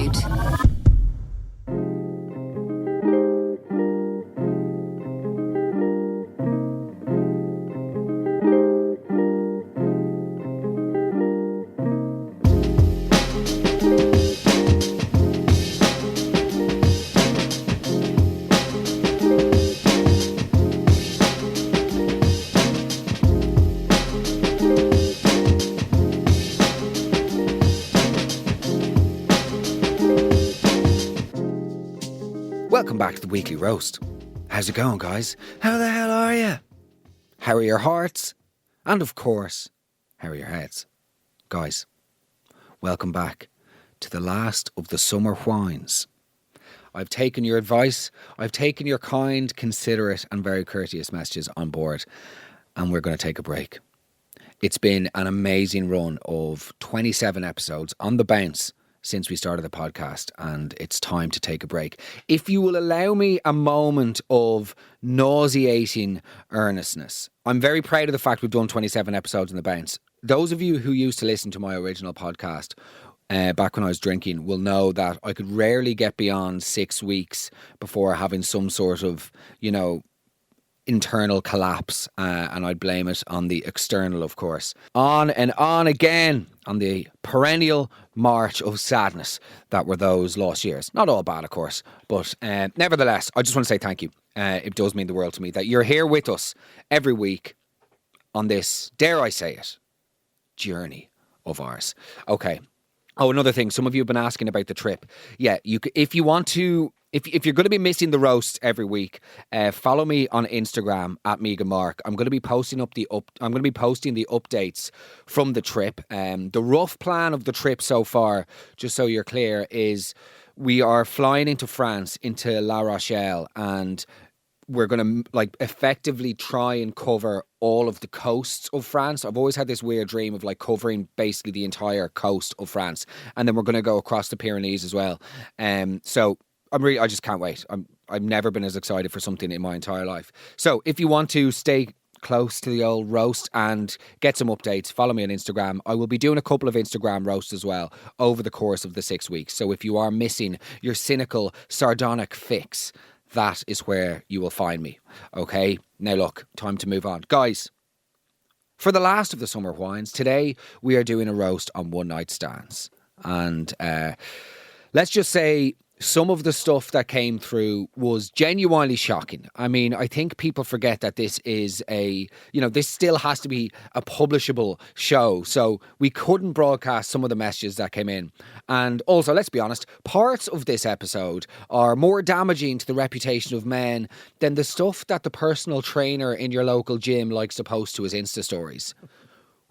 GoLoud. Welcome back to the Weekly Roast. How's it going, guys? How the hell are you? How are your hearts? And of course, how are your heads? Guys, welcome back to the last of the summer whines. I've taken your advice, I've taken your kind, considerate and very courteous messages on board, and we're going to take a break. It's been an amazing run of 27 episodes on the bounce since we started the podcast, and it's time to take a break. If you will allow me a moment of nauseating earnestness, I'm very proud of the fact we've done 27 episodes on the bounce. Those of you who used to listen to my original podcast back when I was drinking will know that I could rarely get beyond 6 weeks before having some sort of, internal collapse, and I'd blame it on the external, of course. On and on again on the perennial march of sadness that were those lost years. Not all bad, of course, but nevertheless, I just want to say thank you. It does mean the world to me that you're here with us every week on this, dare I say it, journey of ours. Okay. Oh, another thing. Some of you have been asking about the trip. Yeah, if you want to, if you're going to be missing the roasts every week, follow me on Instagram at @MeganMark. I'm going to be posting the updates from the trip. The rough plan of the trip so far, just so you're clear, is we are flying into France, into La Rochelle, and we're going to effectively try and cover all of the coasts of France. I've always had this weird dream of covering basically the entire coast of France, and then we're going to go across the Pyrenees as well. So I just can't wait. I've never been as excited for something in my entire life. So if you want to stay close to the old roast and get some updates, follow me on Instagram. I will be doing a couple of Instagram roasts as well over the course of the 6 weeks. So if you are missing your cynical, sardonic fix, that is where you will find me. Okay, now look, time to move on. Guys, for the last of the summer whines, today we are doing a roast on one night stands. And let's just say some of the stuff that came through was genuinely shocking. I mean, I think people forget that this is this still has to be a publishable show. So we couldn't broadcast some of the messages that came in. And also, let's be honest, parts of this episode are more damaging to the reputation of men than the stuff that the personal trainer in your local gym likes to post to his Insta stories.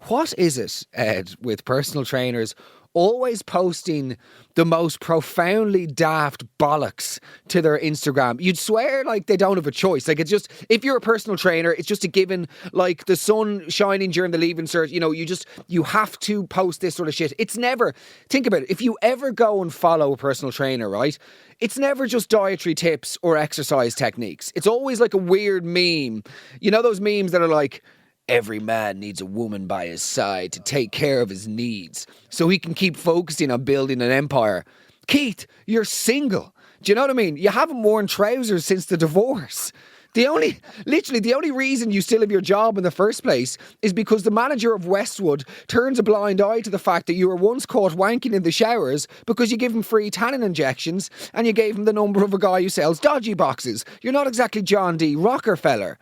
What is it, Ed, with personal trainers always posting the most profoundly daft bollocks to their Instagram? You'd swear they don't have a choice. It's just, if you're a personal trainer, it's just a given, the sun shining during the leaving cert, you have to post this sort of shit. It's never, think about it, if you ever go and follow a personal trainer, right, it's never just dietary tips or exercise techniques. It's always a weird meme. You know those memes that are every man needs a woman by his side to take care of his needs so he can keep focusing on building an empire. Keith, you're single. Do you know what I mean? You haven't worn trousers since the divorce. The only reason you still have your job in the first place is because the manager of Westwood turns a blind eye to the fact that you were once caught wanking in the showers because you give him free tannin injections and you gave him the number of a guy who sells dodgy boxes. You're not exactly John D. Rockefeller.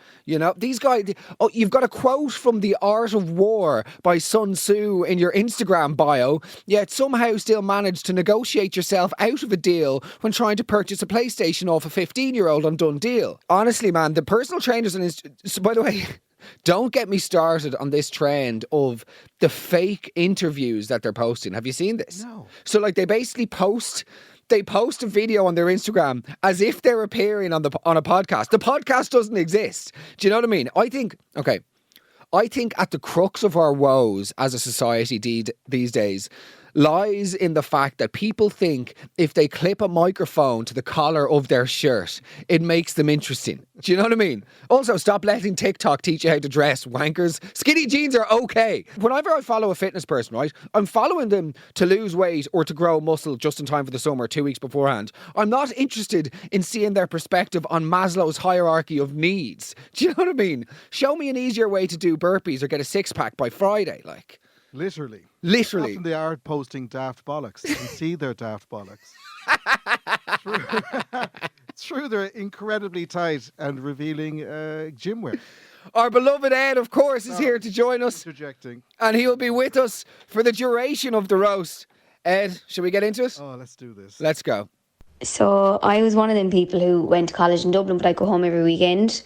These guys, you've got a quote from The Art of War by Sun Tzu in your Instagram bio, yet somehow still managed to negotiate yourself out of a deal when trying to purchase a PlayStation off a 15-year-old on Done Deal. Honestly, man, the personal trainers by the way, don't get me started on this trend of the fake interviews that they're posting. Have you seen this? No. So they basically post a video on their Instagram as if they're appearing on a podcast. The podcast doesn't exist. Do you know what I mean? I think at the crux of our woes as a society these days lies in the fact that people think if they clip a microphone to the collar of their shirt, it makes them interesting. Do you know what I mean? Also, stop letting TikTok teach you how to dress, wankers. Skinny jeans are okay. Whenever I follow a fitness person, right, I'm following them to lose weight or to grow muscle just in time for the summer, 2 weeks beforehand. I'm not interested in seeing their perspective on Maslow's hierarchy of needs. Do you know what I mean? Show me an easier way to do burpees or get a six-pack by Friday, like. Literally. Literally. Often they are posting daft bollocks. You can see their daft bollocks. It's true, they're incredibly tight and revealing gym wear. Our beloved Ed, of course, is here to join us. Interjecting. And he will be with us for the duration of the roast. Ed, shall we get into it? Oh, let's do this. Let's go. So I was one of them people who went to college in Dublin, but I'd go home every weekend.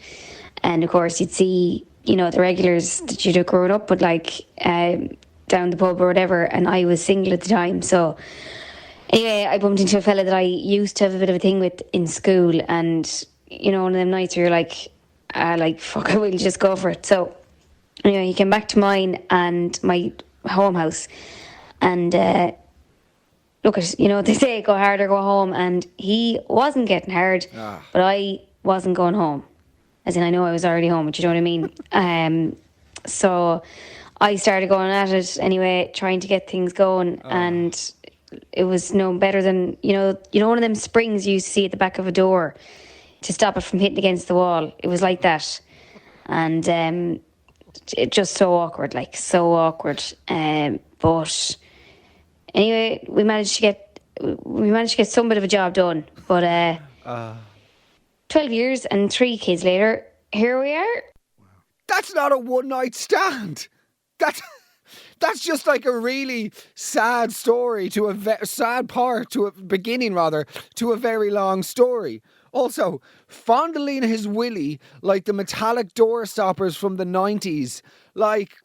And of course, you'd see, the regulars that you'd have grown up with, like, down the pub or whatever, and I was single at the time. So anyway, I bumped into a fella that I used to have a bit of a thing with in school, and one of them nights where you're like fuck, I will just go for it. So anyway, he came back to mine and my home house, and look at, they say go hard or go home, and he wasn't getting hard, but I wasn't going home, as in I know I was already home, but you know what I mean. So I started going at it anyway, trying to get things going, and it was no better than, one of them springs you see at the back of a door to stop it from hitting against the wall. It was like that. And it just so awkward. But anyway, we managed to get some bit of a job done. But 12 years and 3 kids later, here we are. That's not a one-night stand. That's just like a really sad story to sad part to a beginning, rather, to a very long story. Also, fondling his willy like the metallic door stoppers from the 90s, like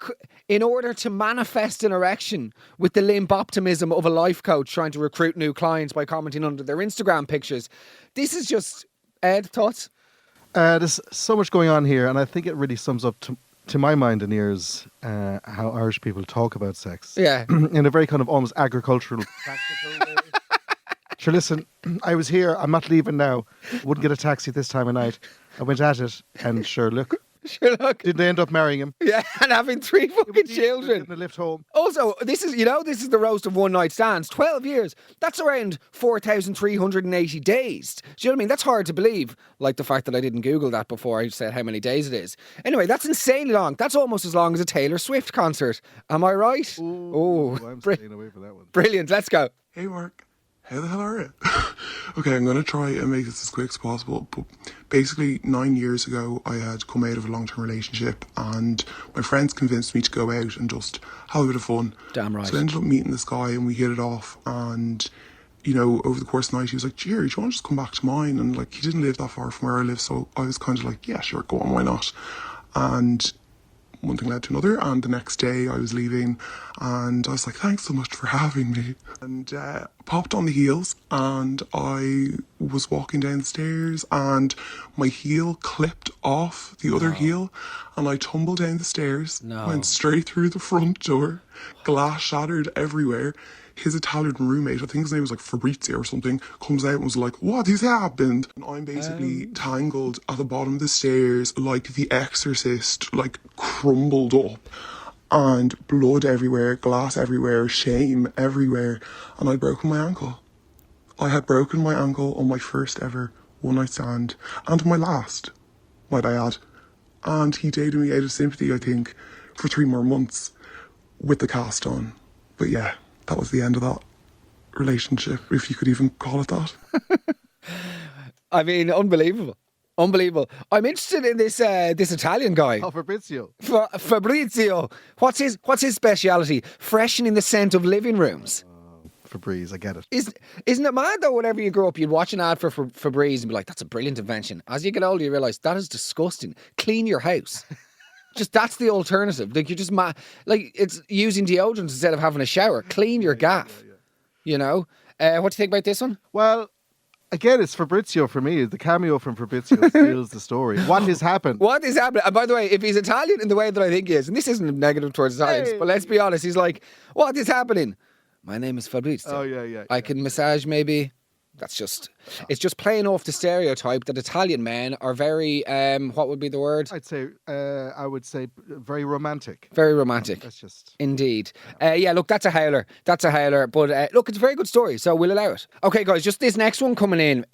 in order to manifest an erection with the limp optimism of a life coach trying to recruit new clients by commenting under their Instagram pictures. This is just, Ed, thoughts? There's so much going on here, and I think it really sums up to my mind and ears how Irish people talk about sex. Yeah. In a very kind of almost agricultural, practical way. Sure, listen, I was here, I'm not leaving now. Wouldn't get a taxi this time of night. I went at it, and sure, look. Did they end up marrying him? Yeah, and having 3 fucking children. In the lift home. Also, this is the roast of one-night stands. 12 years. That's around 4,380 days. Do you know what I mean? That's hard to believe. Like the fact that I didn't Google that before I said how many days it is. Anyway, that's insanely long. That's almost as long as a Taylor Swift concert. Am I right? Ooh, I'm staying away from that one. Brilliant. Let's go. Hey, Mark. How the hell are you? Okay, I'm going to try and make this as quick as possible. But basically, 9 years ago, I had come out of a long-term relationship, and my friends convinced me to go out and just have a bit of fun. Damn right. So I ended up meeting this guy, and we hit it off. And, over the course of the night, he was like, Jerry, do you want to just come back to mine? And, he didn't live that far from where I live, so I was kind of like, yeah, sure, go on, why not? And one thing led to another, and the next day I was leaving, and I was like, thanks so much for having me. And popped on the heels, and I was walking down the stairs, and my heel clipped off the other heel, and I tumbled down the stairs, went straight through the front door, glass shattered everywhere. His Italian roommate, I think his name was Fabrizio or something, comes out and was like, what has happened? And I'm basically tangled at the bottom of the stairs like the Exorcist, crumbled up, and blood everywhere, glass everywhere, shame everywhere, and I'd broken my ankle. I had broken my ankle on my first ever one-night stand, and my last, might I add. And he dated me out of sympathy, I think, for 3 more months with the cast on. But yeah, that was the end of that relationship, if you could even call it that. I mean, unbelievable. Unbelievable. I'm interested in this Italian guy. Oh, Fabrizio. Fabrizio. What's his speciality? Freshening the scent of living rooms. Febreze, I get it. Isn't it mad though, whenever you grow up, you'd watch an ad for Febreze and be like, that's a brilliant invention. As you get older, you realise that is disgusting. Clean your house. Just that's the alternative. You're just it's using deodorant instead of having a shower. Clean your gaff. Yeah. What do you think about this one? Well, again, it's Fabrizio for me. The cameo from Fabrizio steals the story. What has happened? What is happening? And by the way, if he's Italian in the way that I think he is, and this isn't negative towards Italians, but let's be honest, he's like, what is happening? My name is Fabrizio. Oh, yeah. I can massage maybe. That's just, it's just playing off the stereotype that Italian men are very, what would be the word? I would say very romantic. Very romantic. That's just... Indeed. Look, that's a howler. That's a howler. But look, it's a very good story, so we'll allow it. Okay, guys, just this next one coming in.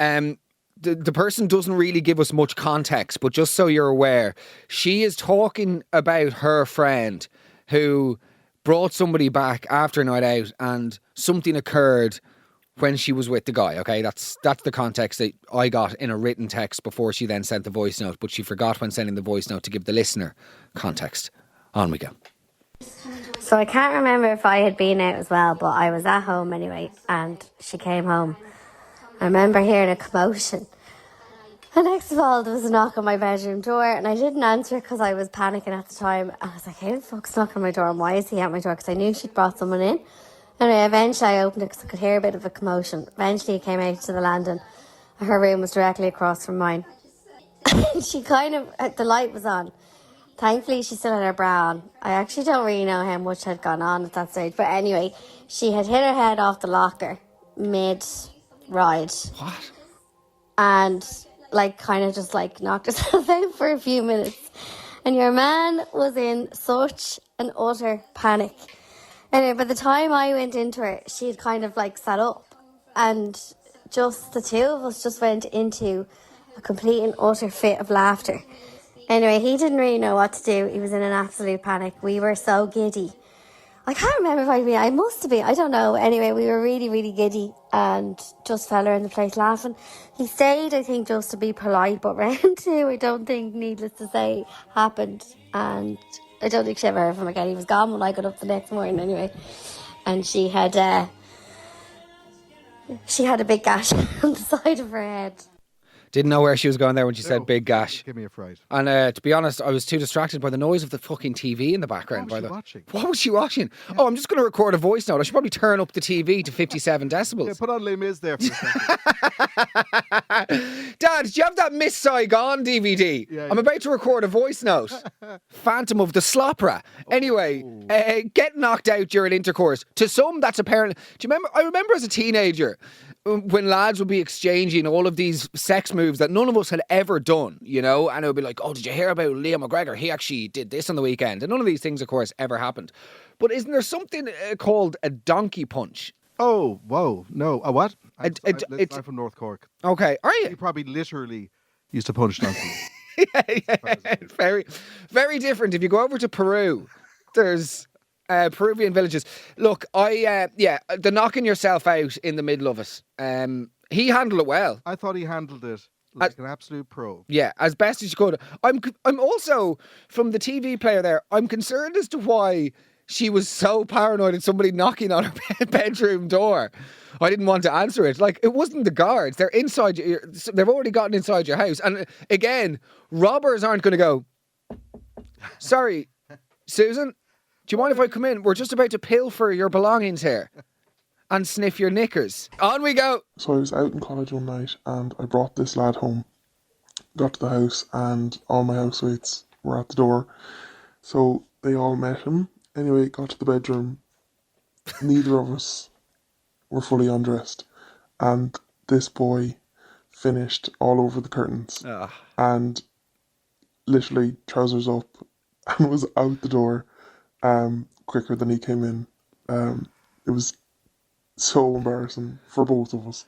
The person doesn't really give us much context, but just so you're aware, she is talking about her friend who brought somebody back after a night out and something occurred when she was with the guy, okay? That's the context that I got in a written text before she then sent the voice note, but she forgot when sending the voice note to give the listener context. On we go. So I can't remember if I had been out as well, but I was at home anyway, and she came home. I remember hearing a commotion. And next of all, there was a knock on my bedroom door, and I didn't answer it because I was panicking at the time. I was like, who the fuck's knocking on my door, and why is he at my door? Because I knew she'd brought someone in. Anyway, eventually I opened it because I could hear a bit of a commotion. Eventually he came out to the landing. Her room was directly across from mine. She the light was on. Thankfully, she still had her bra on. I actually don't really know how much had gone on at that stage. But anyway, she had hit her head off the locker mid-ride. What? And just knocked herself out for a few minutes. And your man was in such an utter panic. Anyway, by the time I went into her, she had sat up. And just the two of us just went into a complete and utter fit of laughter. Anyway, he didn't really know what to do. He was in an absolute panic. We were so giddy. I can't remember if I must have been. I don't know. Anyway, we were really, really giddy and just fell around the place laughing. He stayed, I think, just to be polite, but round two, I don't think, needless to say, happened. And I don't think she ever heard from him again. He was gone when I got up the next morning anyway. And she had a big gash on the side of her head. Didn't know where she was going there when she said big gash. Give me a fright. And to be honest, I was too distracted by the noise of the fucking TV in the background. What was she watching? What was she watching? Yeah. Oh, I'm just going to record a voice note. I should probably turn up the TV to 57 decibels. Yeah, put on Les Mis there for a second. Dad, did you have that Miss Saigon DVD? Yeah. I'm about to record a voice note. Phantom of the Slopera. Anyway, get knocked out during intercourse. To some, that's apparent. Do you remember? I remember as a teenager when lads would be exchanging all of these sex moves that none of us had ever done, you know, and it would be like, oh, did you hear about Liam McGregor? He actually did this on the weekend. And none of these things, of course, ever happened. But isn't there something called a donkey punch? Oh, whoa. No. A what? I'm from North Cork. Okay. Are you? You probably literally used to punch donkeys. yeah. Very, very different. If you go over to Peru, there's Peruvian villages. Look, the knocking yourself out in the middle of it. He handled it well. I thought he handled it like an absolute pro. Yeah, as best as you could. I'm also, from the TV player there, I'm concerned as to why she was so paranoid at somebody knocking on her bedroom door. I didn't want to answer it. Like, it wasn't the guards. They're inside. They've already gotten inside your house. And again, robbers aren't going to go, sorry, Susan, do you mind if I come in? We're just about to pilfer your belongings here and sniff your knickers. On we go. So I was out in college one night and I brought this lad home. Got to the house and all my housemates were at the door. So they all met him. Anyway, got to the bedroom. Neither of us were fully undressed. And this boy finished all over the curtains. And literally trousers up and was out the door quicker than he came in. It was so embarrassing for both of us.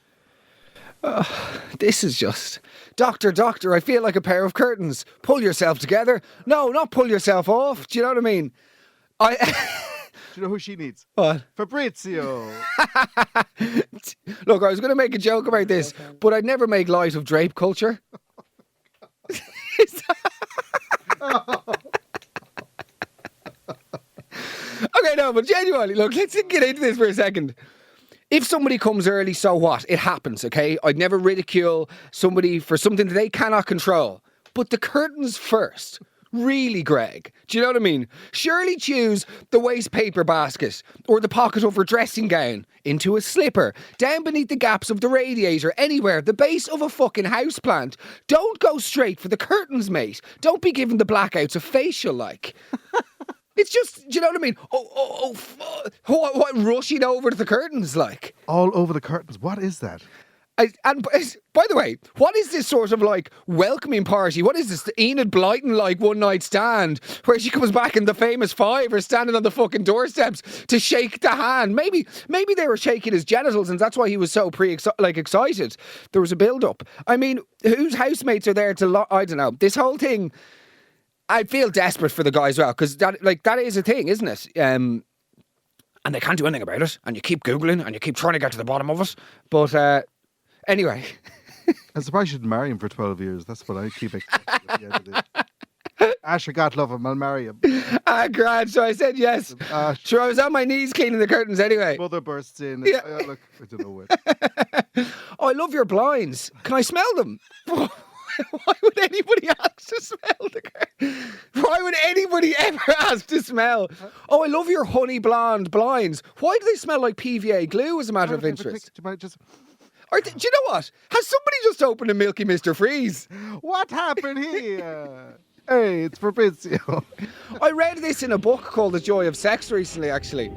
This is just... Doctor, I feel like a pair of curtains. Pull yourself together. No, not pull yourself off. Do you know what I mean? Do you know who she needs? What? Fabrizio. Look, I was going to make a joke about this, but I'd never make light of drape culture. Okay, no, but genuinely, look, let's get into this for a second. If somebody comes early, so what? It happens, okay? I'd never ridicule somebody for something that they cannot control. But the curtains first. Really, Greg? Do you know what I mean? Surely choose the waste paper basket or the pocket of her dressing gown into a slipper, down beneath the gaps of the radiator, anywhere, the base of a fucking houseplant. Don't go straight for the curtains, mate. Don't be giving the blackouts a facial like. It's just, do you know what I mean? What rushing over to the curtains like? All over the curtains. What is that? And by the way, what is this sort of like welcoming party? What is this Enid Blyton like one night stand where she comes back and the famous five are standing on the fucking doorsteps to shake the hand? Maybe they were shaking his genitals and that's why he was so excited. There was a build up. I mean, whose housemates are there to? I don't know. This whole thing. I feel desperate for the guy as well because that is a thing, isn't it? And they can't do anything about it. And you keep googling and you keep trying to get to the bottom of it, but. Anyway. I'm surprised you didn't marry him for 12 years. That's what I keep expecting at the end of this. Asher, God love him. I'll marry him. Grand. So I said yes. Sure, I was on my knees cleaning the curtains anyway. Mother bursts in. Yeah. Look, I don't know what. Oh, I love your blinds. Can I smell them? Why would anybody ask to smell the curtains? Why would anybody ever ask to smell? Oh, I love your honey blonde blinds. Why do they smell like PVA glue as a matter of interest? Or do you know what? Has somebody just opened a Milky Mr. Freeze? What happened here? Hey, it's Fabrizio. I read this in a book called The Joy of Sex recently, actually.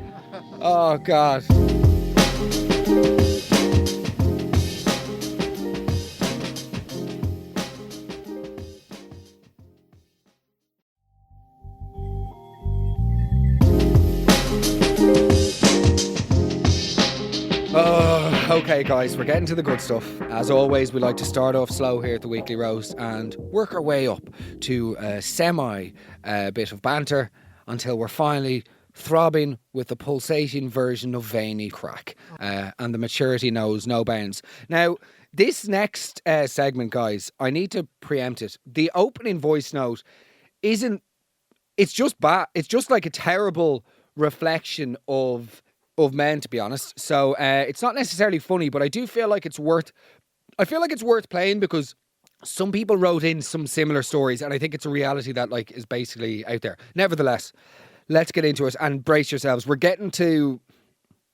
Oh, God. Okay, guys, we're getting to the good stuff. As always, we like to start off slow here at the Weekly Roast and work our way up to a bit of banter until we're finally throbbing with the pulsating version of veiny crack. And the maturity knows no bounds. Now, this next segment, guys, I need to preempt it. The opening voice note it's just bad. It's just like a terrible reflection of men, to be honest. So it's not necessarily funny, but I do feel like it's worth playing because some people wrote in some similar stories and I think it's a reality that is basically out there. Nevertheless, let's get into it and brace yourselves. We're getting to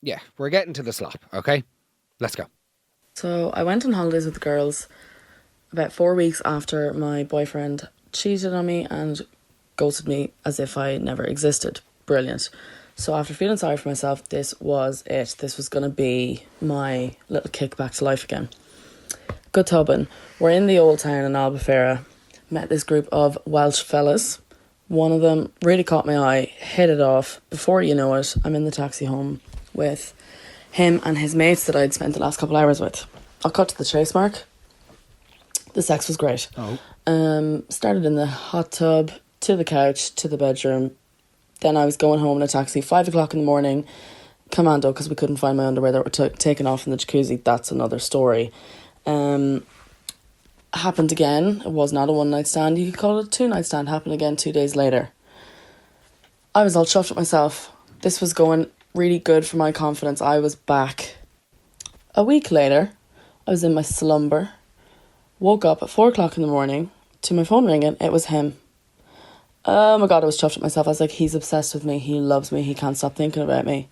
the slop, okay? Let's go. So I went on holidays with the girls about 4 weeks after my boyfriend cheated on me and ghosted me as if I never existed. Brilliant. So after feeling sorry for myself, this was it. This was going to be my little kick back to life again. Good tubbing. We're in the old town in Albufeira. Met this group of Welsh fellas. One of them really caught my eye, hit it off. Before you know it, I'm in the taxi home with him and his mates that I'd spent the last couple of hours with. I'll cut to the chase, Mark. The sex was great. Started in the hot tub, to the couch, to the bedroom. Then I was going home in a taxi, 5 o'clock in the morning, commando, because we couldn't find my underwear that were taken off in the jacuzzi. That's another story. Happened again. It was not a one-night stand. You could call it a two-night stand. Happened again 2 days later. I was all chuffed with myself. This was going really good for my confidence. I was back. A week later, I was in my slumber. Woke up at 4 o'clock in the morning to my phone ringing. It was him. Oh my God, I was chuffed at myself. I was like, he's obsessed with me. He loves me. He can't stop thinking about me.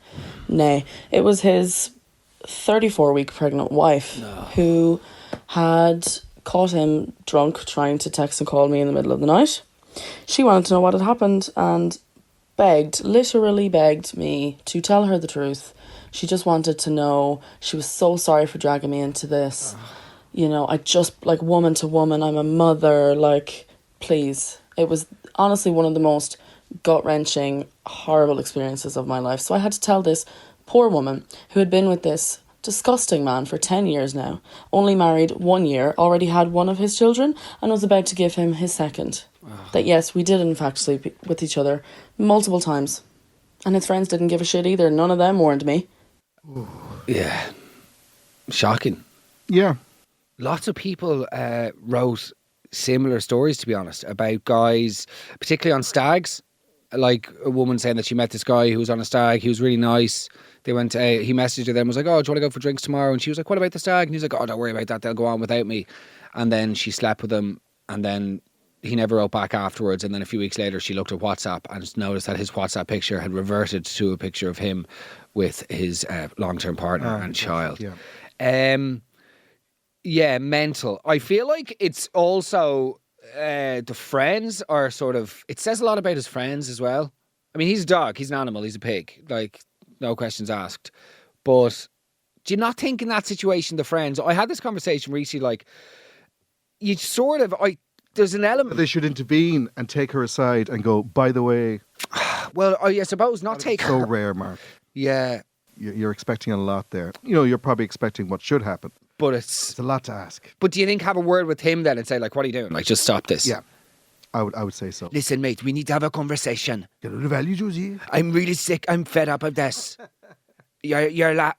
Nay, it was his 34-week pregnant wife who had caught him drunk trying to text and call me in the middle of the night. She wanted to know what had happened and literally begged me to tell her the truth. She just wanted to know. She was so sorry for dragging me into this. You know, I just, woman to woman, I'm a mother, please. It was honestly one of the most gut-wrenching, horrible experiences of my life. So I had to tell this poor woman who had been with this disgusting man for 10 years now, only married 1 year, already had one of his children, and was about to give him his second. That yes, we did in fact sleep with each other multiple times. And his friends didn't give a shit either. None of them warned me. Ooh. Yeah. Shocking. Yeah. Lots of people wrote similar stories, to be honest, about guys, particularly on stags. Like a woman saying that she met this guy who was on a stag. He was really nice. They went. He messaged her then and was like, "Oh, do you want to go for drinks tomorrow?" And she was like, "What about the stag?" And he was like, "Oh, don't worry about that. They'll go on without me." And then she slept with him, and then he never wrote back afterwards. And then a few weeks later, she looked at WhatsApp and noticed that his WhatsApp picture had reverted to a picture of him with his long-term partner and child. Yeah. Yeah, mental. I feel like it's also the friends are sort of. It says a lot about his friends as well. I mean, he's a dog, he's an animal, he's a pig. Like, no questions asked. But do you not think in that situation, the friends, I had this conversation recently, like, you sort of, there's an element. They should intervene and take her aside and go, by the way. Well, I suppose not take so her. rare, Mark. Yeah. You're expecting a lot there. You know, you're probably expecting what should happen. But it's a lot to ask. But do you think have a word with him then and say, like, what are you doing? Like, just stop this. Yeah. I would say so. Listen, mate, we need to have a conversation. Get out of value, Josie. I'm really sick. I'm fed up of this. You're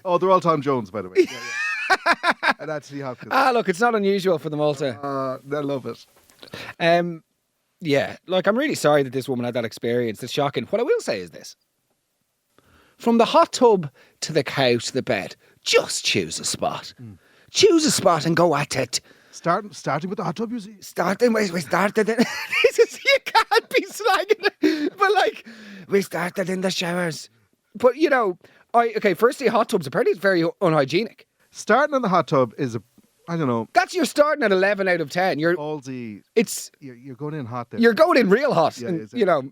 Oh, they're all Tom Jones, by the way. Yeah. And Anthony Hopkins. Look, it's not unusual for them all to. They love it. Yeah, like, I'm really sorry that this woman had that experience. It's shocking. What I will say is this. From the hot tub to the couch to the bed, just choose a spot. Choose a spot and go at it. Starting with the hot tub, you see. We started in... you can't be slagging it. But, like, we started in the showers. But, you know, firstly, hot tubs, apparently it's very unhygienic. Starting in the hot tub is I don't know. That's you're starting at 11 out of 10. You're ballsy. You're going in hot there. You're going in real hot. Yeah, and, you know,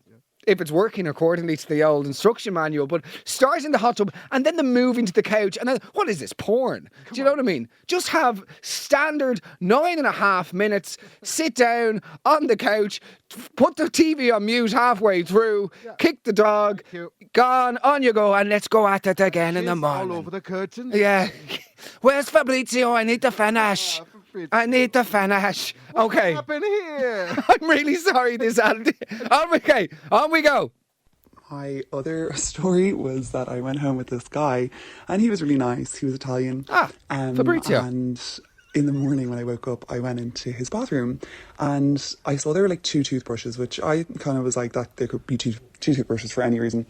if it's working accordingly to the old instruction manual, but start in the hot tub and then the move into the couch. And then, what is this, porn? Do you know what I mean? Just have standard 9.5 minutes, sit down on the couch, put the TV on mute halfway through, kick the dog, gone, on you go, and let's go at it again in the morning. All over the curtain. Yeah. Where's Fabrizio? I need to finish. I need to finish. Okay. What's happened here? I'm really sorry, this Andy. Okay, on we go. My other story was that I went home with this guy and he was really nice. He was Italian. Fabrizio. And in the morning when I woke up, I went into his bathroom and I saw there were like 2 toothbrushes, which I kind of was like that there could be two toothbrushes for any reason.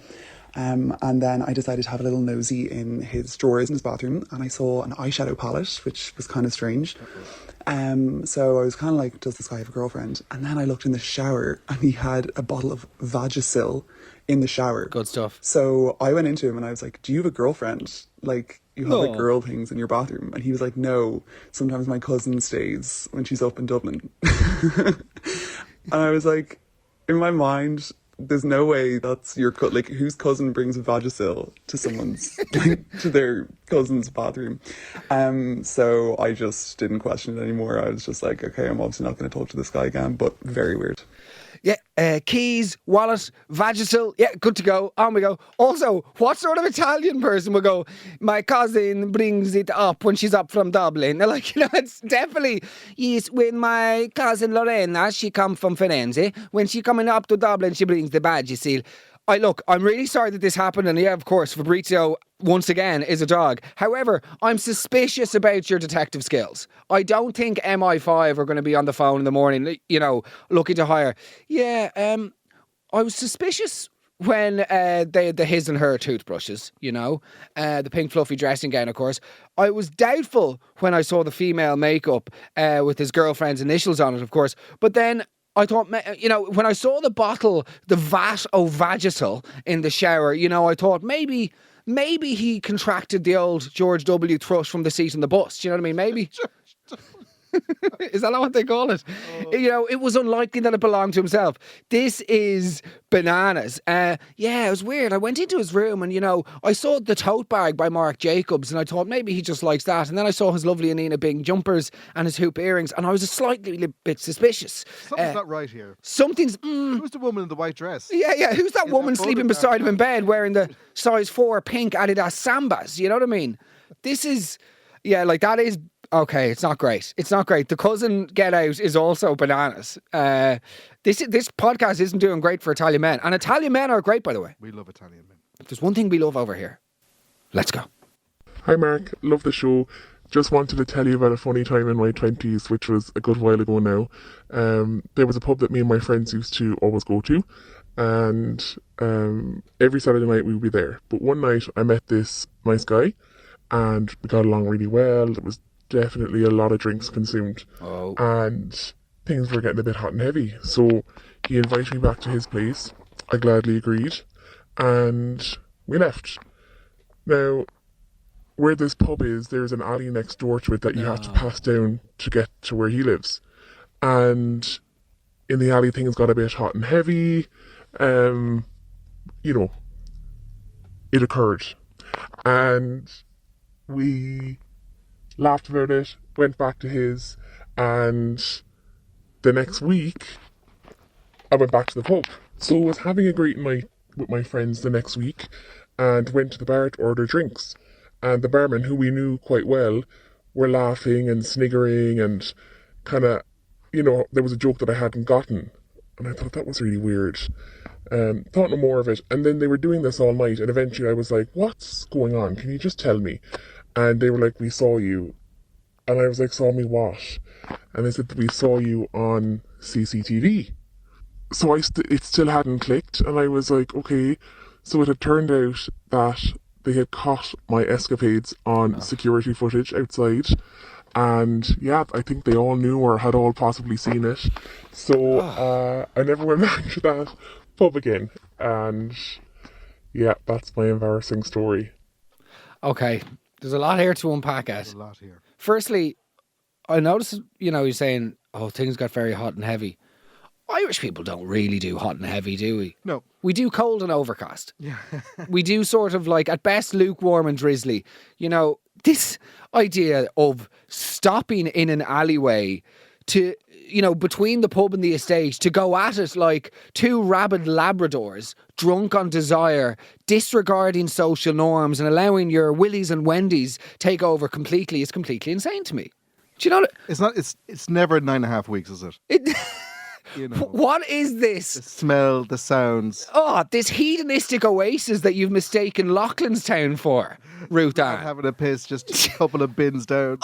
And then I decided to have a little nosy in his drawers in his bathroom and I saw an eyeshadow palette, which was kind of strange. So I was kind of like, does this guy have a girlfriend? And then I looked in the shower and he had a bottle of Vagisil in the shower. Good stuff. So I went into him and I was like, do you have a girlfriend? Like, you have like girl things in your bathroom? And he was like, no, sometimes my cousin stays when she's up in Dublin. And I was like, in my mind, there's no way that's your like whose cousin brings a Vagisil to someone's to their cousin's bathroom. So I just didn't question it anymore. I was just like, okay, I'm obviously not going to talk to this guy again, but very weird. Yeah, keys, wallet, Vagisil. Yeah, good to go. On we go. Also, what sort of Italian person would go, my cousin brings it up when she's up from Dublin? They're like, you know, it's definitely, yes, when my cousin Lorena, she come from Firenze, when she coming up to Dublin, she brings the Vagisil. I'm really sorry that this happened, and yeah, of course, Fabrizio, once again, is a dog. However, I'm suspicious about your detective skills. I don't think MI5 are going to be on the phone in the morning, you know, looking to hire. Yeah, I was suspicious when the his and her toothbrushes, you know, the pink fluffy dressing gown, of course. I was doubtful when I saw the female makeup with his girlfriend's initials on it, of course. But then I thought, you know, when I saw the bottle, the vat of Vagisil in the shower, you know, I thought maybe he contracted the old George W. thrush from the seat in the bus. Do you know what I mean? Maybe. Is that not what they call it? You know, it was unlikely that it belonged to himself. This is bananas. Yeah, it was weird. I went into his room and, you know, I saw the tote bag by Marc Jacobs and I thought maybe he just likes that. And then I saw his lovely Anina Bing jumpers and his hoop earrings and I was a slightly bit suspicious. Something's not right here. Something's... Who's the woman in the white dress? Yeah. Who's that woman sleeping beside him in bed wearing the size 4 pink Adidas Sambas? You know what I mean? This is... Yeah, like that is... Okay, it's not great. It's not great. The cousin get out is also bananas. This podcast isn't doing great for Italian men. And Italian men are great, by the way. We love Italian men. If there's one thing we love over here, let's go. Hi Mark, love the show. Just wanted to tell you about a funny time in my 20s, which was a good while ago now. There was a pub that me and my friends used to always go to. And every Saturday night we would be there. But one night I met this nice guy and we got along really well. It was definitely a lot of drinks consumed. And things were getting a bit hot and heavy. So he invited me back to his place. I gladly agreed. And we left. Now, where this pub is, there's an alley next door to it that you have to pass down to get to where he lives. And in the alley, things got a bit hot and heavy. it occurred. And we laughed about it, went back to his, and the next week I went back to the pub. So I was having a great night with my friends the next week and went to the bar to order drinks. And the barman, who we knew quite well, were laughing and sniggering and kind of, there was a joke that I hadn't gotten. And I thought that was really weird. Thought no more of it. And then they were doing this all night. And eventually I was like, what's going on? Can you just tell me? And they were like, we saw you. And I was like, saw me what? And they said that we saw you on CCTV. So it still hadn't clicked. And I was like, okay. So it had turned out that they had caught my escapades on security footage outside. And yeah, I think they all knew or had all possibly seen it. So I never went back to that pub again. And yeah, that's my embarrassing story. Okay, there's a lot here to unpack at. There's a lot here. Firstly, I noticed, you're saying, things got very hot and heavy. Irish people don't really do hot and heavy, do we? No. We do cold and overcast. Yeah. We do sort of like, at best, lukewarm and drizzly. This idea of stopping in an alleyway to, between the pub and the estate, to go at it like two rabid Labradors, drunk on desire, disregarding social norms and allowing your Willies and Wendy's take over completely is completely insane to me. Do you know what? It's never 9.5 weeks, is it? What is this? The smell, the sounds. This hedonistic oasis that you've mistaken Loughlinstown for, Ruth Ann. Having a piss just a couple of bins down.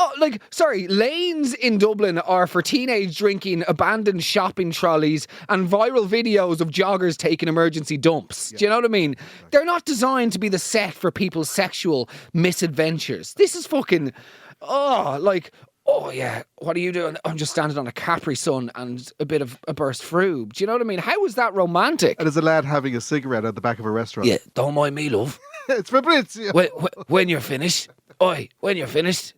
Lanes in Dublin are for teenage drinking, abandoned shopping trolleys, and viral videos of joggers taking emergency dumps. Yeah. Do you know what I mean? Exactly. They're not designed to be the set for people's sexual misadventures. This is fucking... Oh yeah, what are you doing? I'm just standing on a Capri Sun and a bit of a burst frube. Do you know what I mean? How is that romantic? And there's a lad having a cigarette at the back of a restaurant. Yeah, don't mind me, love. It's Fabrizio. When you're finished. When you're finished.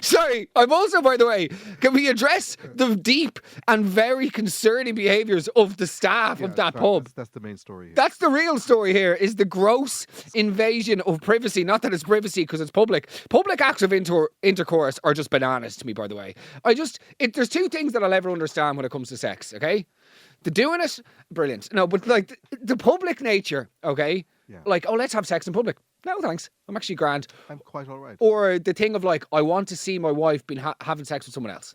Sorry, I'm also, by the way, can we address the deep and very concerning behaviours of the staff of that pub? That's the main story here. That's the real story here, is the gross invasion of privacy. Not that it's privacy because it's public. Public acts of intercourse are just bananas to me, by the way. There's two things that I'll ever understand when it comes to sex, okay? The doing it, brilliant. No, but like the public nature, okay? Yeah. Like, let's have sex in public. No, thanks. I'm actually grand. I'm quite all right. Or the thing of like, I want to see my wife having sex with someone else.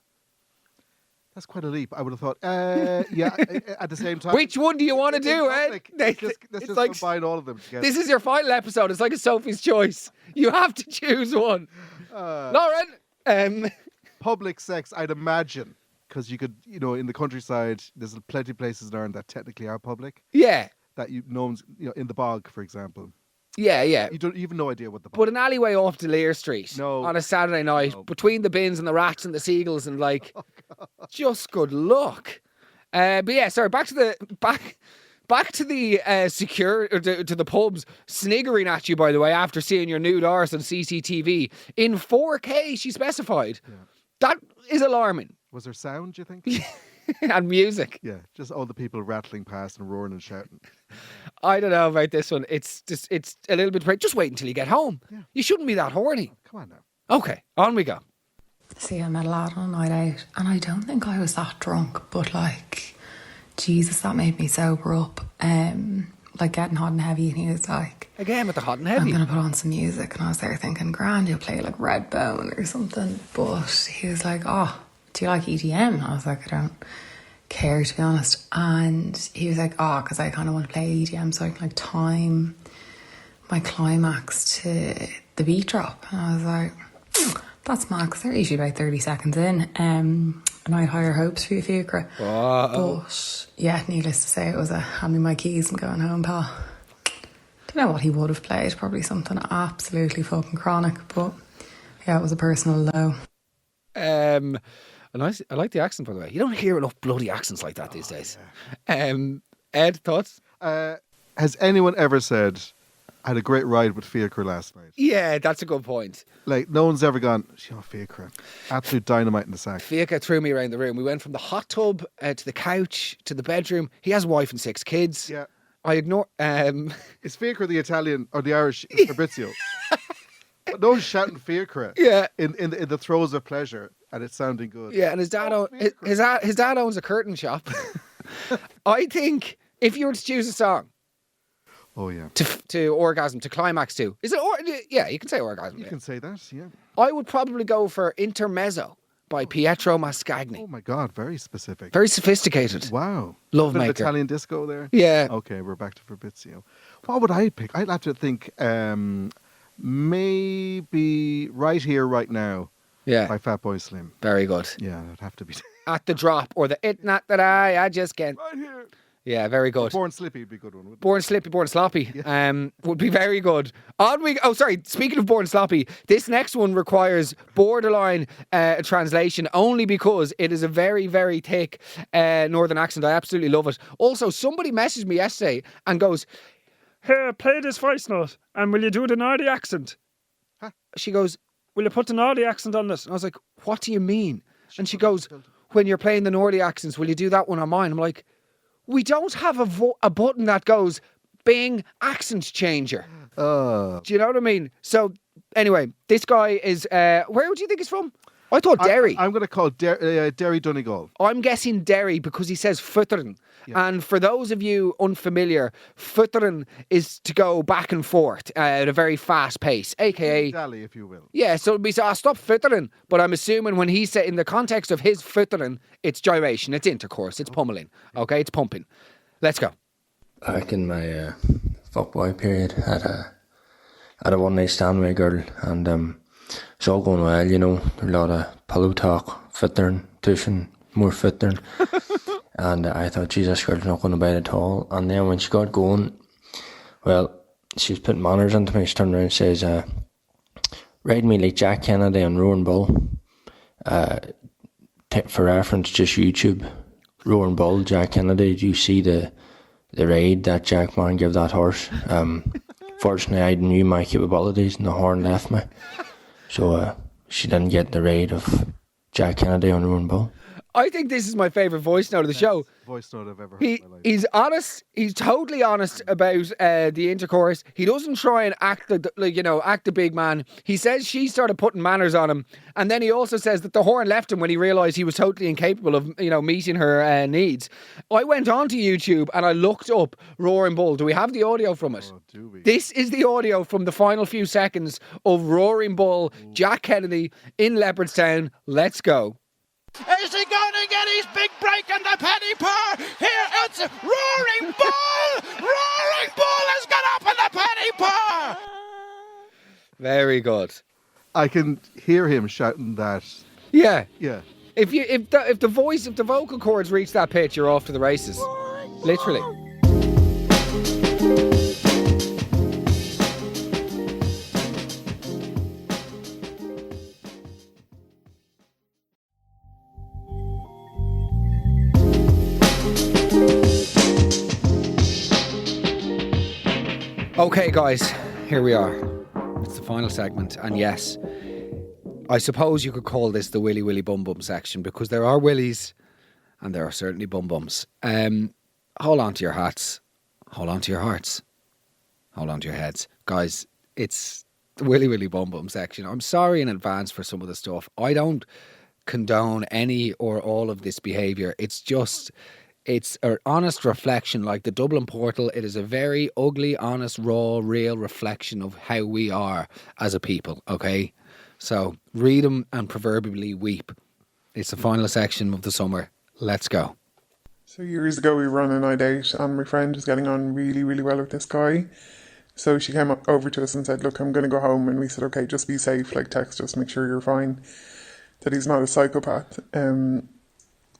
That's quite a leap. I would have thought, yeah, at the same time. Which one do you want to do, Ed? Let's just combine all of them together. This is your final episode. It's like a Sophie's Choice. You have to choose one. Lauren? Public sex, I'd imagine. Because you could, in the countryside, there's plenty of places in Ireland that technically are public. Yeah. That no one's, in the bog, for example. Yeah. You have no idea what the... But an alleyway off Delir Street on a Saturday night, between the bins and the rats and the seagulls and just good luck. But yeah, sorry, back to the to the pubs sniggering at you, by the way, after seeing your nude arse on CCTV in 4K, she specified. Yeah. That is alarming. Was there sound, do you think? And music. Yeah, just all the people rattling past and roaring and shouting. I don't know about this one. It's a little bit... Just wait until you get home. Yeah. You shouldn't be that horny. Oh, come on now. Okay, on we go. See, I met a lad on a night out, and I don't think I was that drunk, but Jesus, that made me sober up. Getting hot and heavy, and he was like... Again with the hot and heavy. I'm going to put on some music, and I was there thinking, grand, you'll play Redbone or something. But he was like, do you like EDM? I was like, I don't care, to be honest. And he was like, because I kind of want to play EDM so I can time my climax to the beat drop. And I was like, that's mad, because they're usually about 30 seconds in. And I had higher hopes for you, Fiacre. But yeah, needless to say, it was a hand me my keys and going home, pal. Don't know what he would have played, probably something absolutely fucking chronic, but yeah, it was a personal low. I like the accent, by the way. You don't hear enough bloody accents like that these days. Yeah. Ed, thoughts? Has anyone ever said, I had a great ride with Fiacre last night? Yeah, that's a good point. No one's ever gone, Fiacre, absolute dynamite in the sack. Fiacre threw me around the room. We went from the hot tub to the couch to the bedroom. He has a wife and 6 kids. Yeah. I ignore. Is Fiacre the Italian or the Irish Fabrizio? But no one's shouting Fiacre. Yeah. In the throes of pleasure, and it's sounding good. Yeah, and his dad, his dad owns a curtain shop. I think if you were to choose a song, oh yeah, to orgasm, to climax to, is it? Yeah, you can say orgasm. You can say that. Yeah. I would probably go for Intermezzo by Pietro Mascagni. Oh my God, very specific. Very sophisticated. Wow. Love Bit of maker. Italian disco there. Yeah. Okay, we're back to Fabrizio. What would I pick? I'd have to think. Maybe Right Here, Right Now. Yeah. By Fatboy Slim. Very good. Yeah, it'd have to be. At the Drop or the It Not That I Just Can't. Right Here. Yeah, very good. Born Slippy would be a good one, wouldn't it? Born Slippy, Born Sloppy would be very good. Speaking of Born Sloppy, this next one requires borderline translation only because it is a very, very thick northern accent. I absolutely love it. Also, somebody messaged me yesterday and goes, "Here, play this voice note and will you do the Nordy accent?" Huh? She goes, "Will you put the Nordy accent on this?" And I was like, "What do you mean?" And she goes, "When you're playing the Nordy accents, will you do that one on mine?" I'm like, we don't have a button that goes Bing accent changer. Do you know what I mean? So anyway, this guy is where would you think he's from? I thought Derry. I'm going to call Derry Donegal. I'm guessing Derry because he says futtern. Yeah. And for those of you unfamiliar, futtern is to go back and forth at a very fast pace, aka dally, if you will. Yeah, so it'd be stop futtering. But I'm assuming when he said in the context of his futtering, it's gyration, it's intercourse, it's pummeling. Okay, it's pumping. Let's go. Back in my fuckboy period, had a one night stand with a girl, and it's all going well, you know. A lot of pillow talk, futtering, tushing, more futtering. And I thought, Jesus, girl's not going to bite at all. And then when she got going, well, she was putting manners into me. She turned around and says, ride me like Jack Kennedy on Roaring Bull. For reference, just YouTube, Roaring Bull, Jack Kennedy. Do you see the ride that Jack man gave that horse? Fortunately, I knew my capabilities and the horn left me. So she didn't get the ride of Jack Kennedy on Roaring Bull. I think this is my favourite voice note of the show. Voice note I've ever heard in my life. He's honest. He's totally honest about the intercourse. He doesn't try and act the big man. He says she started putting manners on him, and then he also says that the horn left him when he realised he was totally incapable of meeting her needs. I went onto YouTube and I looked up Roaring Bull. Do we have the audio from it? Oh, do we? This is the audio from the final few seconds of Roaring Bull, Jack Kennedy in Leopardstown. Let's go. Is he going to get his big break in the penny par? Here it's Roaring Bull! Roaring Bull has got up in the penny par! Very good. I can hear him shouting that. Yeah. Yeah. If the vocal cords reach that pitch, you're off to the races. Literally. Okay, guys, here we are. It's the final segment, and yes, I suppose you could call this the Willy Willy Bum Bum section because there are willies and there are certainly bum bums. Hold on to your hats, hold on to your hearts, hold on to your heads. Guys, it's the Willy Willy Bum Bum section. I'm sorry in advance for some of the stuff. I don't condone any or all of this behaviour. It's an honest reflection, like the Dublin Portal. It is a very ugly, honest, raw, real reflection of how we are as a people, okay? So read them and proverbially weep. It's the final section of the summer. Let's go. So years ago we were on a night out and my friend was getting on really, really well with this guy. So she came over to us and said, look, I'm going to go home. And we said, okay, just be safe, like text us, make sure you're fine, that he's not a psychopath.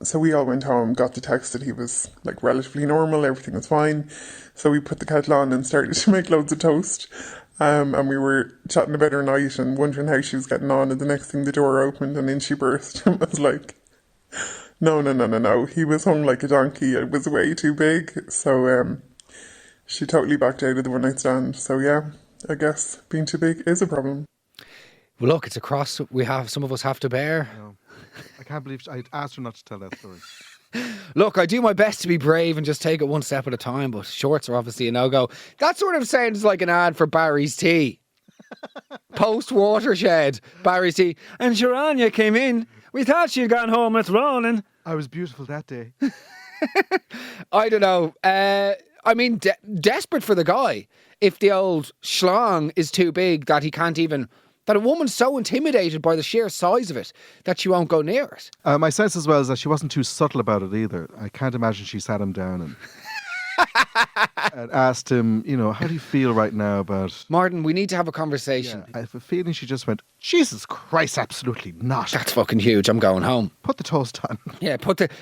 So we all went home, got the text that he was like relatively normal, everything was fine. So we put the kettle on and started to make loads of toast. And we were chatting about her night and wondering how she was getting on. And the next thing the door opened and in she burst and was like, no. He was hung like a donkey. It was way too big. So she totally backed out of the one night stand. So yeah, I guess being too big is a problem. Well, look, it's a cross some of us have to bear. No. I can't believe I asked her not to tell that story. Look, I do my best to be brave and just take it one step at a time, but shorts are obviously a no-go. That sort of sounds like an ad for Barry's Tea. Post-watershed, Barry's Tea. And Sharanya came in. We thought she'd gone home. It's rolling. I was beautiful that day. I don't know. I mean, desperate for the guy. If the old schlong is too big that he can't even... That a woman's so intimidated by the sheer size of it that she won't go near it. My sense as well is that she wasn't too subtle about it either. I can't imagine she sat him down and asked him, how do you feel right now about... Martin, we need to have a conversation. I have a feeling she just went, Jesus Christ, absolutely not. That's fucking huge. I'm going home. Put the toast on. Yeah,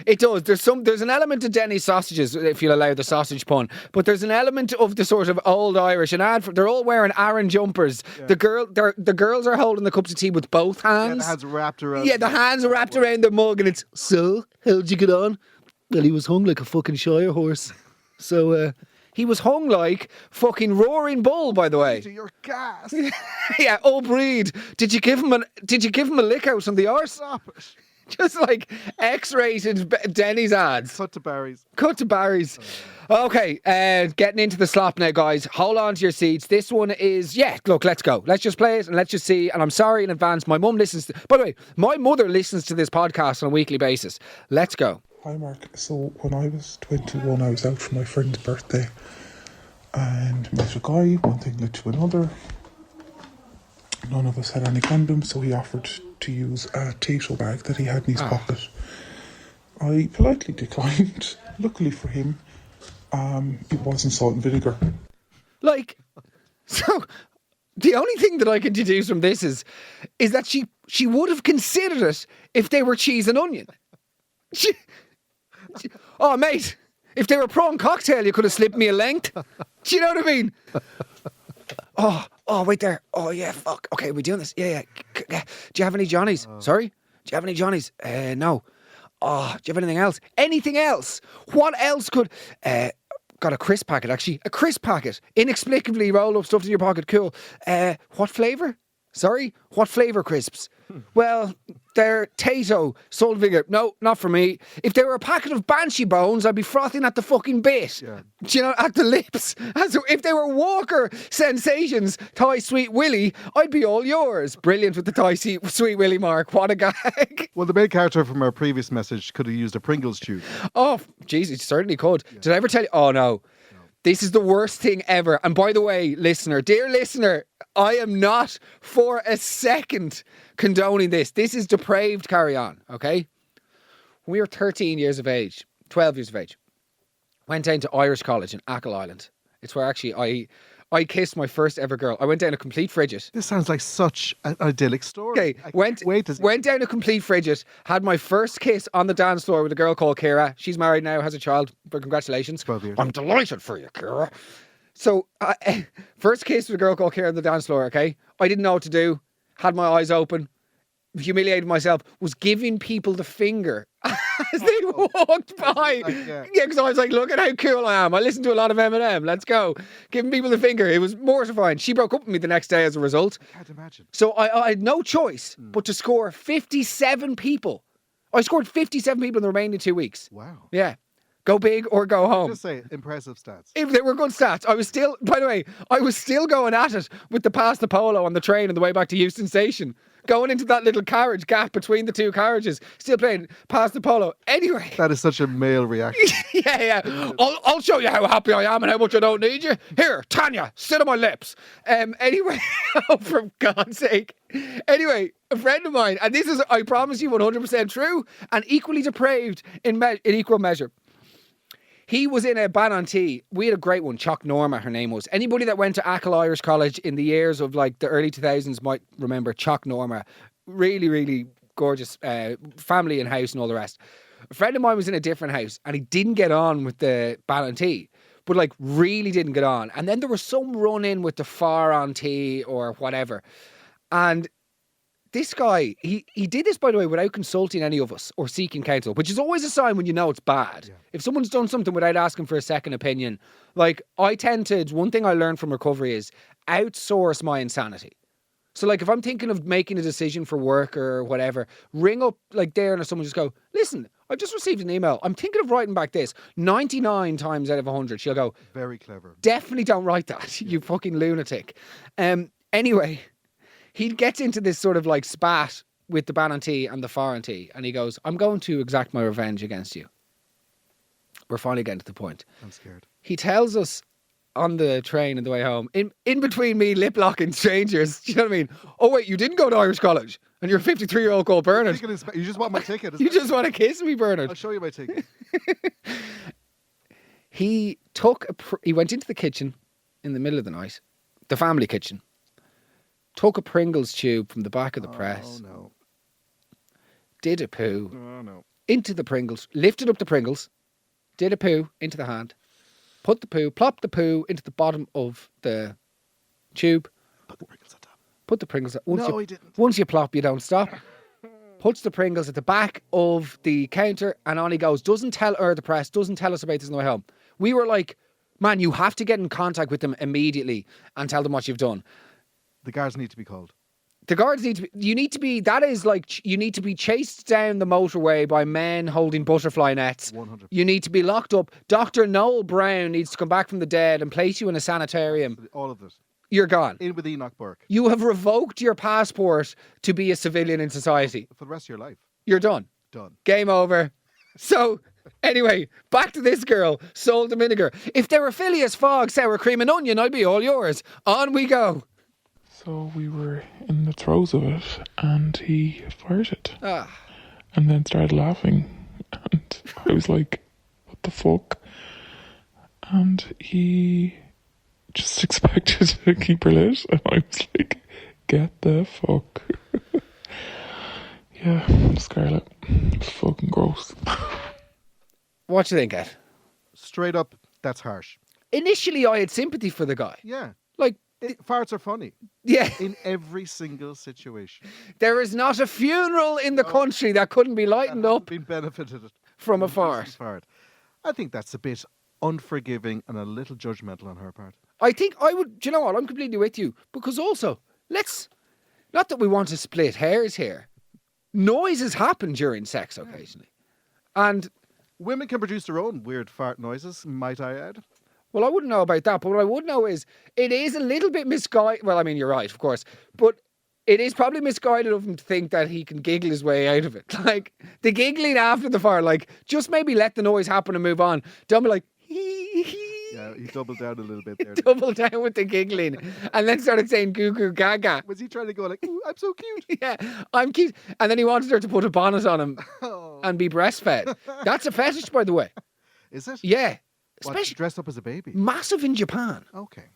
it does. There's an element to Denny's sausages, if you'll allow the sausage pun, but there's an element of the sort of old Irish. They're all wearing Aran jumpers. Yeah. The girls are holding the cups of tea with both hands. Yeah, the hands wrapped around. Yeah, the hands are wrapped around the mug, and it's, so, how'd you get on? Well, he was hung like a fucking Shire horse. So, he was hung like fucking Roaring Bull, by the way. Your gas. Yeah, oh breed. Did you give him a lick out on the arse? Stop it. Just like X-rated Denny's ads. Cut to Barry's. Okay, getting into the slop now, guys. Hold on to your seats. This one is, look, let's go. Let's just play it and let's just see. And I'm sorry in advance. By the way, my mother listens to this podcast on a weekly basis. Let's go. Hi Mark, so when I was 21 I was out for my friend's birthday and met a guy, one thing led to another. None of us had any condoms, so he offered to use a Tato bag that he had in his pocket. I politely declined. Luckily for him, it wasn't salt and vinegar. So the only thing that I can deduce from this is that she would have considered it if they were cheese and onion. Oh, mate, if they were prawn cocktail, you could have slipped me a length. Do you know what I mean? Oh, wait there. Oh, yeah, fuck. Okay, we're doing this. Yeah. Do you have any Johnnies? Sorry? Do you have any Johnnies? No. Oh, do you have anything else? Anything else? What else could... got a crisp packet, actually. A crisp packet. Inexplicably rolled up, stuffed in your pocket. Cool. What flavour? Sorry? What flavour crisps? Well, they're Tato, salt and vinegar. No, not for me. If they were a packet of Banshee bones, I'd be frothing at the fucking bit. Yeah. Do you know, at the lips. If they were Walker Sensations, Thai Sweet Willy, I'd be all yours. Brilliant with the Thai Sweet Willy, Mark. What a gag. Well, the main character from our previous message could have used a Pringles tube. Oh, jeez, it certainly could. Yeah. Did I ever tell you? Oh, no. This is the worst thing ever. And by the way, dear listener, I am not for a second condoning this. This is depraved carry on, okay? We were 13 years of age, 12 years of age. Went down to Irish College in Achill Island. It's where actually I kissed my first ever girl. I went down a complete frigid. This sounds like such an idyllic story. Okay, went down a complete frigid, had my first kiss on the dance floor with a girl called Kira. She's married now, has a child, but congratulations. 12 years. I'm delighted for you, Kira. So, first kiss with a girl called Kira on the dance floor, okay? I didn't know what to do, had my eyes open, humiliated myself, was giving people the finger as they walked by. Yeah, because I was like, look at how cool I am. I listen to a lot of Eminem. Let's go. Giving people the finger. It was mortifying. She broke up with me the next day as a result. I can't imagine. So I had no choice but to score 57 people. I scored 57 people in the remaining 2 weeks. Wow. Yeah. Go big or go home. Just say impressive stats. If they were good stats. By the way, I was still going at it with the past the polo on the train on the way back to Euston Station. Going into that little carriage gap between the two carriages. Still playing past the polo. Anyway. That is such a male reaction. Yeah. I'll show you how happy I am and how much I don't need you. Here, Tanya, sit on my lips. Anyway, for God's sake. Anyway, a friend of mine, and this is, I promise you, 100% true and equally depraved in equal measure. He was in a ban on tea. We had a great one, Chock Norma, her name was. Anybody that went to Achill Irish College in the years of like the early 2000s might remember Chock Norma. Really, really gorgeous family and house and all the rest. A friend of mine was in a different house and he didn't get on with the ban on tea, but like really didn't get on. And then there was some run in with the far on tea or whatever. And this guy, he did this, by the way, without consulting any of us or seeking counsel, which is always a sign when you know it's bad. Yeah. If someone's done something without asking for a second opinion, like one thing I learned from recovery is outsource my insanity. So like if I'm thinking of making a decision for work or whatever, ring up like Darren or someone, just go, listen, I just received an email. I'm thinking of writing back this. 99 times out of 100, she'll go, Very clever. definitely don't write that, you fucking lunatic. Anyway, he gets into this sort of like spat with the Banantee and the Farantee, and he goes, I'm going to exact my revenge against you. We're finally getting to the point. I'm scared. He tells us on the train on the way home, in between me lip-locking strangers, do you know what I mean? Oh wait, you didn't go to Irish college and you're a 53-year-old called Bernard. You just want my ticket. You just want to kiss me, Bernard. I'll show you my ticket. He went into the kitchen in the middle of the night, the family kitchen, took a Pringles tube from the back of the press. Oh no. Did a poo. Oh no. Into the Pringles, lifted up the Pringles, did a poo into the hand, plopped the poo into the bottom of the tube. Put the Pringles on top. Put the Pringles on. No, he didn't. Once you plop, you don't stop. Puts the Pringles at the back of the counter, and on he goes. Doesn't tell the press, doesn't tell us about this on the way home. We were like, man, you have to get in contact with them immediately and tell them what you've done. The guards need to be called. The guards need to be, you need to be chased down the motorway by men holding butterfly nets. 100%. You need to be locked up. Dr. Noel Brown needs to come back from the dead and place you in a sanitarium. All of it. You're gone. In with Enoch Burke. You have revoked your passport to be a civilian in society. For the rest of your life. You're done. Done. Game over. So, anyway, back to this girl, sold to vinegar. If there were Phileas Fogg, sour cream and onion, I'd be all yours. On we go. So we were in the throes of it, and he farted. And then started laughing. And I was like, what the fuck? And he just expected to keep her lit. And I was like, get the fuck. Yeah, Scarlett. It's fucking gross. What do you think, Ed? Straight up, that's harsh. Initially, I had sympathy for the guy. Yeah. Like, farts are funny. Yeah. In every single situation. There is not a funeral in the country that couldn't be lightened up Been benefited from a fart. I think that's a bit unforgiving and a little judgmental on her part. I think I would, do you know what? I'm completely with you. Because also, not that we want to split hairs here. Noises happen during sex occasionally. And women can produce their own weird fart noises, might I add. Well, I wouldn't know about that, but what I would know is it is a little bit misguided. Well, I mean, you're right, of course. But it is probably misguided of him to think that he can giggle his way out of it. Like, the giggling after the fart, like, just maybe let the noise happen and move on. Don't be like, hee hee. Yeah, he doubled down a little bit there. Doubled down with the giggling and then started saying goo goo gaga. Was he trying to go like, ooh, I'm so cute? Yeah, I'm cute. And then he wanted her to put a bonnet on him and be breastfed. That's a fetish, by the way. Is it? Yeah. Especially dressed up as a baby. Massive in Japan. Okay.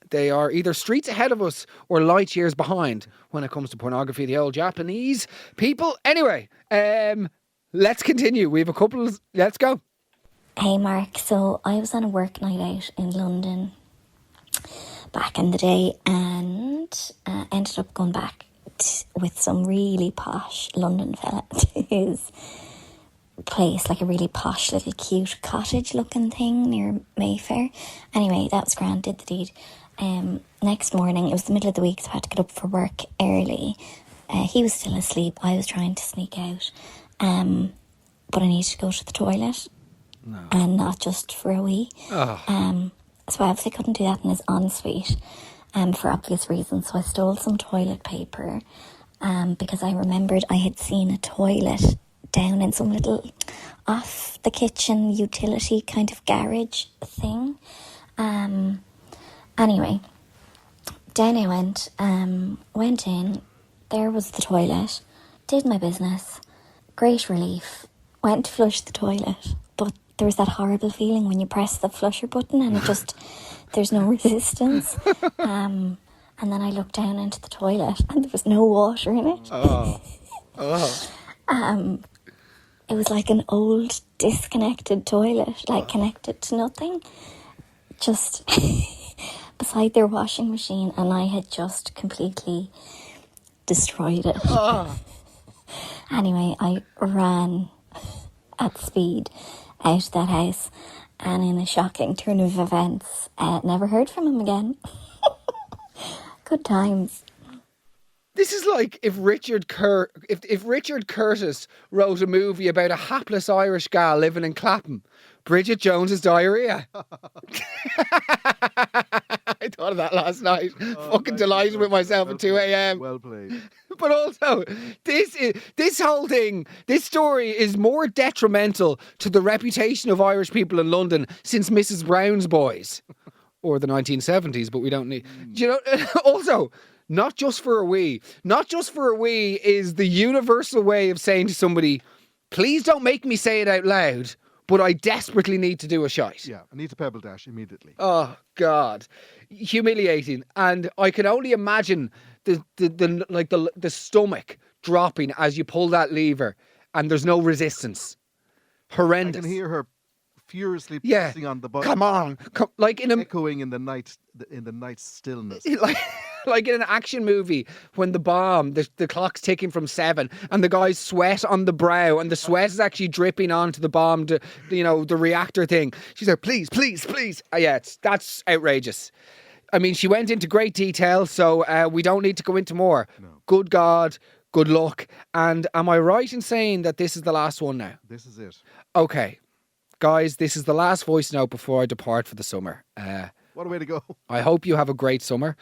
They are either streets ahead of us or light years behind when it comes to pornography, the old Japanese people. Anyway, let's continue. We have a couple. Let's go. Hey Mark, so I was on a work night out in London back in the day and ended up going back with some really posh London fella to his place, like a really posh little cute cottage looking thing near Mayfair. Anyway, that was grand, did the deed. Next morning, it was the middle of the week, so I had to get up for work early. He was still asleep. I was trying to sneak out, but I needed to go to the toilet. No. And not just for a wee. So I obviously couldn't do that in his ensuite for obvious reasons. So I stole some toilet paper because I remembered I had seen a toilet down in some little off the kitchen utility kind of garage thing. Anyway, down I went in, there was the toilet, did my business, great relief, went to flush the toilet, but there was that horrible feeling when you press the flusher button and it just, there's no resistance. And then I looked down into the toilet and there was no water in it. It was like an old disconnected toilet, like connected to nothing. Just beside their washing machine, and I had just completely destroyed it. Anyway, I ran at speed out of that house, and in a shocking turn of events, never heard from him again. Good times. This is like if Richard Curtis wrote a movie about a hapless Irish gal living in Clapham. Bridget Jones's Diarrhea. I thought of that last night. Fucking delighted with myself at 2 a.m. Well played. But also, this whole thing, this story is more detrimental to the reputation of Irish people in London since Mrs. Brown's Boys. Or the 1970s, but we don't need... Do you know? Also... Not just for a wee is the universal way of saying to somebody, please don't make me say it out loud, but I desperately need to do a shite. Yeah, I need to pebble dash immediately. Oh, God. Humiliating. And I can only imagine the stomach dropping as you pull that lever and there's no resistance. Horrendous. I can hear her furiously pressing on the button. Come on. Echoing in the night stillness. Like in an action movie when the clock's ticking from 7 and the guy's sweat on the brow and the sweat is actually dripping onto the bomb, the reactor thing. She's like, please, please, please. That's outrageous. I mean, she went into great detail, so we don't need to go into more. No. Good God, good luck. And am I right in saying that this is the last one now? This is it. Okay. Guys, this is the last voice note before I depart for the summer. What a way to go. I hope you have a great summer.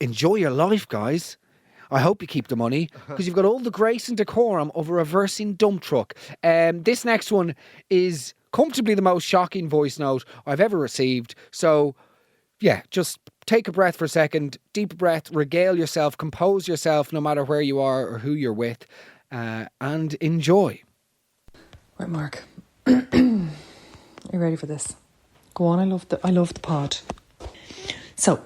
Enjoy your life, guys. I hope you keep the money because you've got all the grace and decorum of a reversing dump truck. This next one is comfortably the most shocking voice note I've ever received. So, yeah, just take a breath for a second, deep breath, regale yourself, compose yourself no matter where you are or who you're with, and enjoy. Right, Mark. Are you ready for this? Go on, I love the pod. So,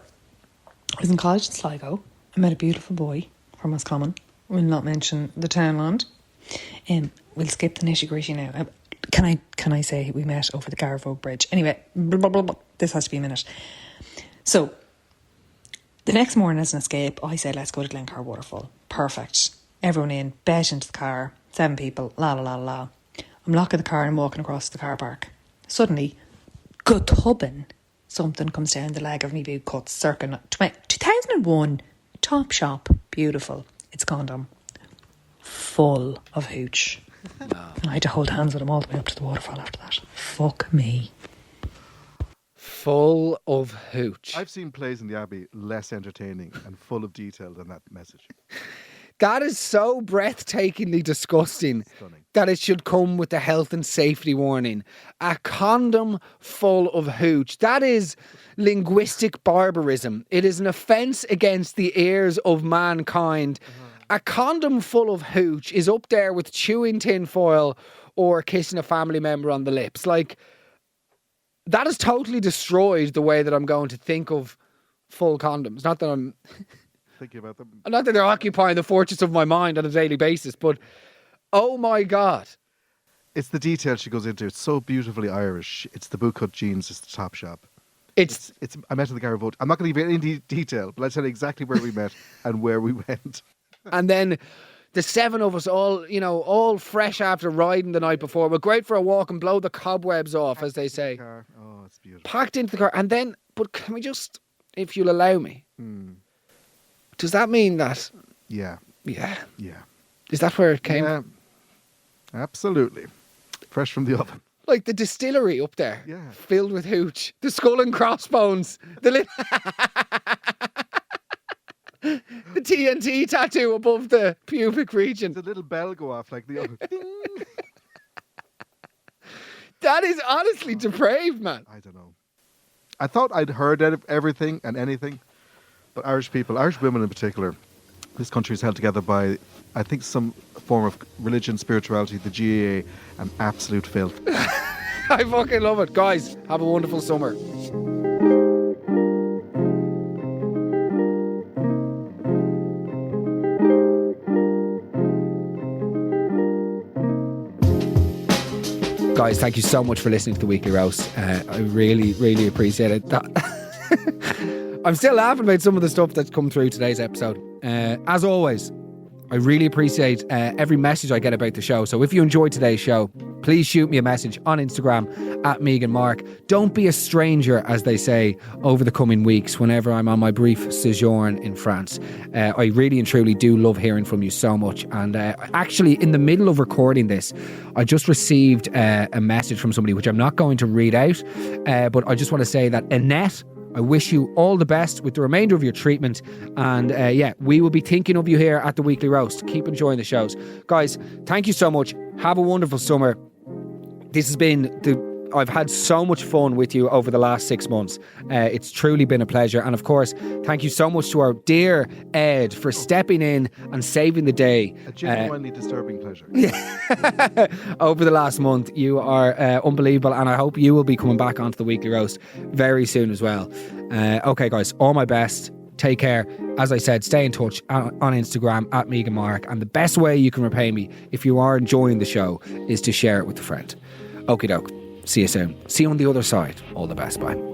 I was in college in Sligo. I met a beautiful boy from Roscommon. We'll not mention the townland. We'll skip the nitty-gritty now. Can I say we met over the Garvogue Bridge? Anyway, blah, blah, blah. This has to be a minute. So, the next morning as an escape, I said, let's go to Glencar Waterfall. Perfect. Everyone in, bet into the car, 7 people, la la la la. I'm locking the car and walking across the car park. Suddenly, good hubbing. Something comes down the leg of me boot, cuts circa 2001. Top shop, beautiful. It's condom. Full of hooch. No. And I had to hold hands with him all the way up to the waterfall after that. Fuck me. Full of hooch. I've seen plays in the Abbey less entertaining and full of detail than that message. That is so breathtakingly disgusting. Stunning. That it should come with the health and safety warning. A condom full of hooch. That is linguistic barbarism. It is an offence against the ears of mankind. A condom full of hooch is up there with chewing tin foil or kissing a family member on the lips. Like, that has totally destroyed the way that I'm going to think of full condoms. Not that I'm... thinking about them. Not that they're occupying the fortress of my mind on a daily basis, but oh my God. It's the detail she goes into. It's so beautifully Irish. It's the bootcut jeans. It's the top shop. It's I met in the Garvogue. I'm not going to give you any detail, but I'll tell you exactly where we met and where we went. And then the 7 of us all fresh after riding the night before. We're great for a walk and blow the cobwebs off, as they say. Oh, it's beautiful. Packed into the car. And then, but can we just, if you'll allow me, does that mean that? Yeah. Yeah. Yeah. Is that where it came? Yeah. Absolutely. Fresh from the oven. Like the distillery up there. Yeah. Filled with hooch. The skull and crossbones. The TNT tattoo above the pubic region. The little bell go off like the oven. That is honestly depraved, man. I don't know. I thought I'd heard everything and anything. But Irish people, Irish women in particular, this country is held together by, I think, some form of religion, spirituality, the GAA, and absolute filth. I fucking love it. Guys, have a wonderful summer. Guys, thank you so much for listening to the Weekly Roast. I really, really appreciate it. I'm still laughing about some of the stuff that's come through today's episode. As always, I really appreciate every message I get about the show. So if you enjoyed today's show, please shoot me a message on Instagram at Megan Mark. Don't be a stranger, as they say, over the coming weeks whenever I'm on my brief sojourn in France. I really and truly do love hearing from you so much. And actually, in the middle of recording this, I just received a message from somebody which I'm not going to read out, but I just want to say that Annette, I wish you all the best with the remainder of your treatment. And we will be thinking of you here at the Weekly Roast. Keep enjoying the shows. Guys, thank you so much. Have a wonderful summer. This has been I've had so much fun with you over the last 6 months. It's truly been a pleasure. And of course, thank you so much to our dear Ed for stepping in and saving the day. A genuinely disturbing pleasure. Over the last month. You are unbelievable, and I hope you will be coming back onto the Weekly Roast very soon as well. Okay, guys, all my best. Take care. As I said, stay in touch on Instagram at Megan Mark. And the best way you can repay me, if you are enjoying the show, is to share it with a friend. Okie doke. See you soon. See you on the other side. All the best. Bye.